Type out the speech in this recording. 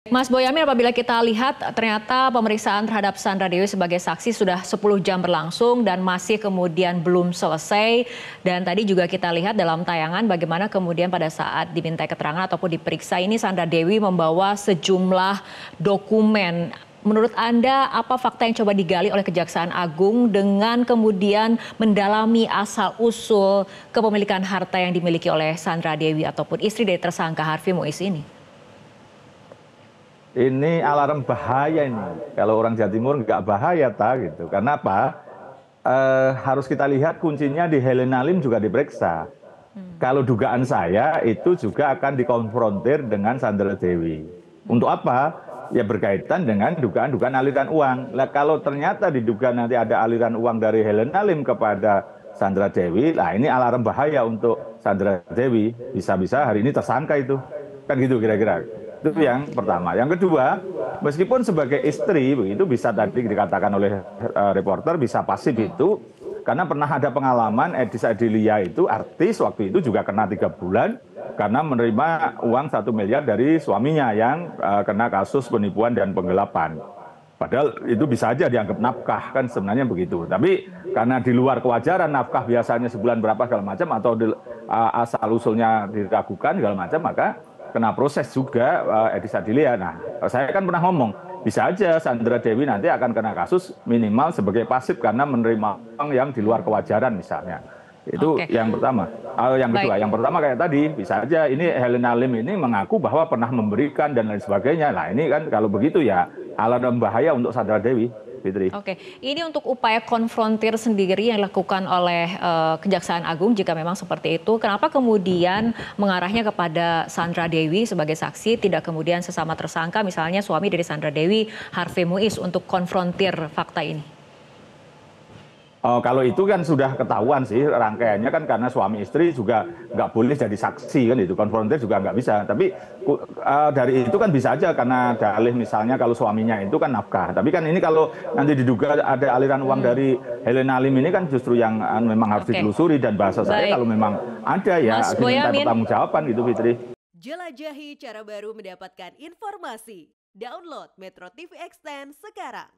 Mas Boyamin, apabila kita lihat ternyata pemeriksaan terhadap Sandra Dewi sebagai saksi sudah 10 jam berlangsung dan masih kemudian belum selesai. Dan tadi juga kita lihat dalam tayangan bagaimana kemudian pada saat diminta keterangan ataupun diperiksa ini Sandra Dewi membawa sejumlah dokumen. Menurut Anda apa fakta yang coba digali oleh Kejaksaan Agung dengan kemudian mendalami asal-usul kepemilikan harta yang dimiliki oleh Sandra Dewi ataupun istri dari tersangka Harvey Muiz ini? Ini alarm bahaya ini. Kalau orang Jawa Timur nggak bahaya gitu. Karena apa? Harus kita lihat kuncinya di Helena Lim juga diperiksa. Kalau dugaan saya itu juga akan dikonfrontir dengan Sandra Dewi. Untuk apa? Ya berkaitan dengan dugaan-dugaan aliran uang. Nah, kalau ternyata diduga nanti ada aliran uang dari Helena Lim kepada Sandra Dewi, nah ini alarm bahaya untuk Sandra Dewi. Bisa-bisa hari ini tersangka itu. Kan gitu kira-kira. Itu yang pertama. Yang kedua, meskipun sebagai istri begitu bisa tadi dikatakan oleh reporter bisa pasif itu karena pernah ada pengalaman Edis Adelia itu artis waktu itu juga kena 3 bulan karena menerima uang 1 miliar dari suaminya yang kena kasus penipuan dan penggelapan. Padahal itu bisa aja dianggap nafkah kan sebenarnya begitu. Tapi karena di luar kewajaran nafkah biasanya sebulan berapa segala macam atau asal usulnya diragukan segala macam maka kena proses juga Edis Adelia. Nah, saya kan pernah ngomong, bisa aja Sandra Dewi nanti akan kena kasus minimal sebagai pasif karena menerima uang yang di luar kewajaran misalnya. Itu yang pertama. Yang kedua, yang pertama kayak tadi, bisa aja ini Helena Lim ini mengaku bahwa pernah memberikan dan lain sebagainya. Nah, ini kan kalau begitu ya alarm bahaya untuk Sandra Dewi. Fitri. Oke, ini untuk upaya konfrontir sendiri yang dilakukan oleh Kejaksaan Agung jika memang seperti itu. Kenapa kemudian mengarahnya kepada Sandra Dewi sebagai saksi, tidak kemudian sesama tersangka, misalnya suami dari Sandra Dewi, Harvey Muiz, untuk konfrontir fakta ini? Kalau itu kan sudah ketahuan sih rangkaiannya kan karena suami istri juga nggak boleh jadi saksi kan itu konfrontir juga nggak bisa. Tapi dari itu kan bisa aja karena dalih misalnya kalau suaminya itu kan nafkah. Tapi kan ini kalau nanti diduga ada aliran uang dari Helena Lim ini kan justru yang memang harus ditelusuri dan bahasa saya kalau memang ada ya diminta pertanggungjawaban gitu Fitri. Jelajahi cara baru mendapatkan informasi. Download Metro TV Extend sekarang.